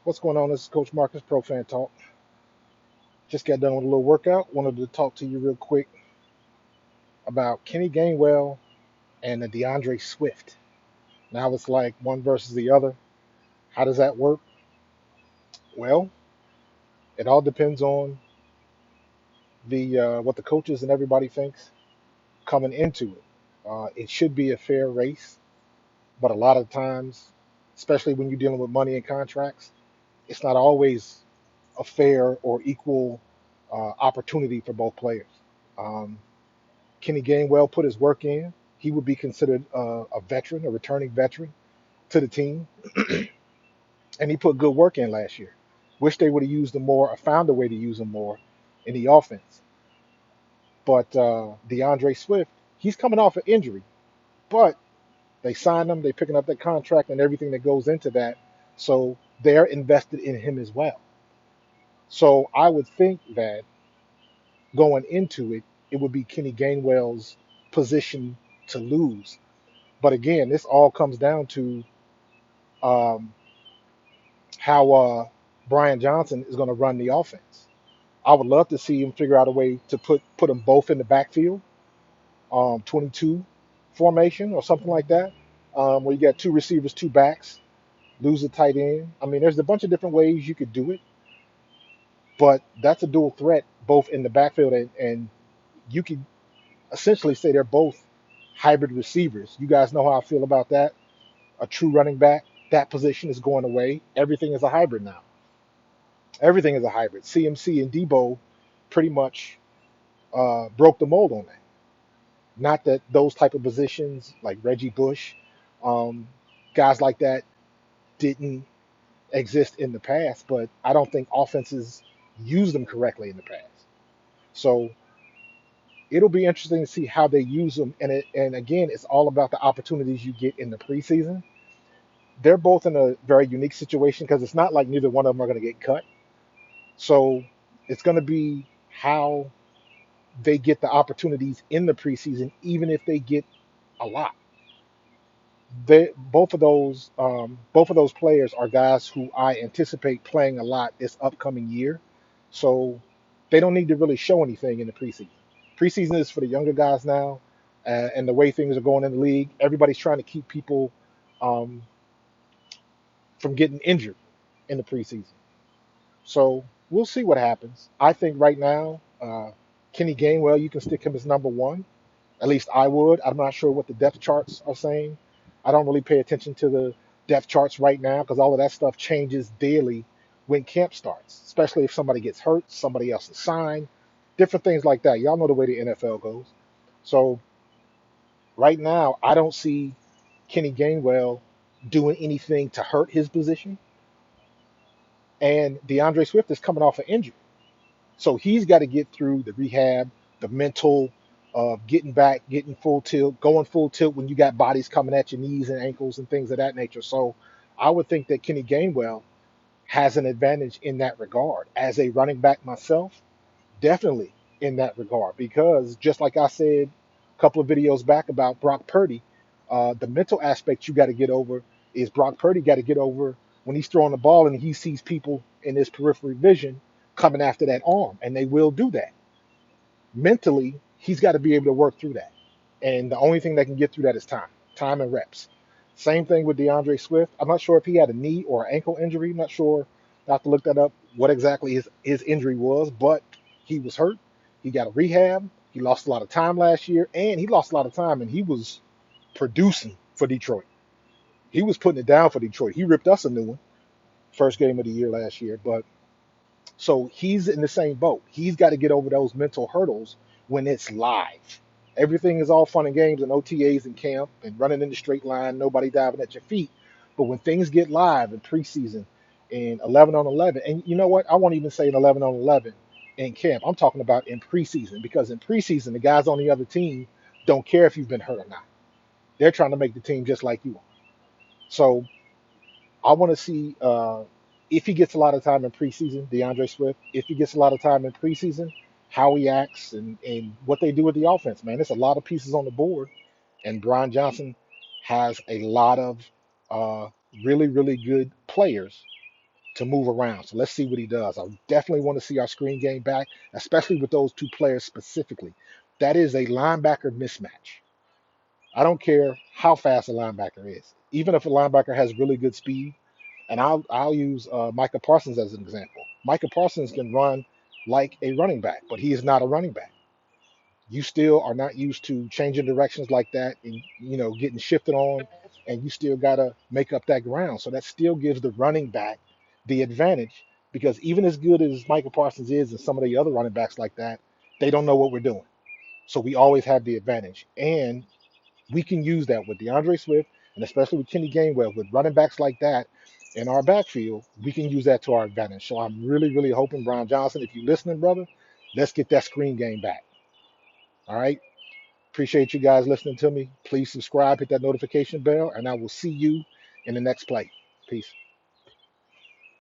What's going on? This is Coach Marcus, Pro Fan Talk. Just got done with a little workout. Wanted to talk to you real quick about Kenny Gainwell and the DeAndre Swift. Now it's like one versus the other. How does that work? Well, it all depends on the what the coaches and everybody thinks coming into it. It should be a fair race, but a lot of times, especially when you're dealing with money and contracts, it's not always a fair or equal opportunity for both players. Um, Kenny Gainwell put his work in. He would be considered a veteran, a returning veteran to the team, and he put good work in last year. Wish they would have used him more or found a way to use him more in the offense. But DeAndre Swift, he's coming off an injury, but they signed him. They're picking up that contract and everything that goes into that. So they're invested in him as well. So I would think that going into it, it would be Kenny Gainwell's position to lose. But again, this all comes down to um, how Brian Johnson is going to run the offense. I would love to see him figure out a way to put them both in the backfield, 22 formation or something like that, where you got two receivers, two backs, lose a tight end. I mean, there's a bunch of different ways you could do it, but that's a dual threat both in the backfield and you could essentially say they're both hybrid receivers. You guys know how I feel about that. A true running back, that position is going away. Everything is a hybrid now. Everything is a hybrid. CMC and Debo pretty much broke the mold on that. Not that those type of positions like Reggie Bush, um, guys like that didn't exist in the past, but I don't think offenses used them correctly in the past. So it'll be interesting to see how they use them. And again, it's all about the opportunities you get in the preseason. They're both in a very unique situation because it's not like neither one of them are going to get cut. So it's going to be how they get the opportunities in the preseason, even if they get a lot. Both of those players are guys who I anticipate playing a lot this upcoming year. So they don't need to really show anything in the preseason. Preseason is for the younger guys now, and the way things are going in the league, everybody's trying to keep people um, from getting injured in the preseason. So we'll see what happens. I think right now, Kenny Gainwell, you can stick him as number one. At least I would. I'm not sure what the depth charts are saying. I don't really pay attention to the depth charts right now because all of that stuff changes daily when camp starts, especially if somebody gets hurt, somebody else is signed, different things like that. Y'all know the way the NFL goes. So right now, I don't see Kenny Gainwell doing anything to hurt his position. And DeAndre Swift is coming off an injury. So he's got to get through the rehab, the mental of getting back, getting full tilt, going full tilt when you got bodies coming at your knees and ankles and things of that nature. So I would think that Kenny Gainwell has an advantage in that regard. As a running back myself, definitely in that regard, because just like I said a couple of videos back about Brock Purdy, the mental aspect you got to get over is Brock Purdy got to get over when he's throwing the ball and he sees people in his periphery vision coming after that arm, and they will do that. Mentally, he's got to be able to work through that. And the only thing that can get through that is time and reps. Same thing with DeAndre Swift. I'm not sure if he had a knee or ankle injury. I'm not sure. I have to look that up, what exactly his injury was, but he was hurt. He got a rehab. He lost a lot of time last year, and he lost a lot of time, and he was producing for Detroit. He was putting it down for Detroit. He ripped us a new one, first game of the year last year. But so he's in the same boat. He's got to get over those mental hurdles when it's live. Everything is all fun and games and OTAs and camp and running in the straight line, nobody diving at your feet. But when things get live in preseason in 11 on 11, and you know what? I won't even say in 11 on 11 in camp. I'm talking about in preseason because in preseason, the guys on the other team don't care if you've been hurt or not. They're trying to make the team just like you are. So I want to see if he gets a lot of time in preseason, DeAndre Swift, if he gets a lot of time in preseason, how he acts and what they do with the offense, man. There's a lot of pieces on the board, and Brian Johnson has a lot of uh, really, really good players to move around. So let's see what he does. I definitely want to see our screen game back, especially with those two players specifically. That is a linebacker mismatch. I don't care how fast a linebacker is, even if a linebacker has really good speed. And I'll use Micah Parsons as an example. Micah Parsons can run like a running back, but he is not a running back. You still are not used to changing directions like that and getting shifted on, and you still gotta make up that ground. So that still gives the running back the advantage because even as good as Michael Parsons is and some of the other running backs like that, they don't know what we're doing. So we always have the advantage. And we can use that with DeAndre Swift and especially with Kenny Gainwell, with running backs like that in our backfield, we can use that to our advantage. So I'm really, really hoping, Brian Johnson, if you're listening, brother, let's get that screen game back. All right. Appreciate you guys listening to me. Please subscribe, hit that notification bell, and I will see you in the next play. Peace.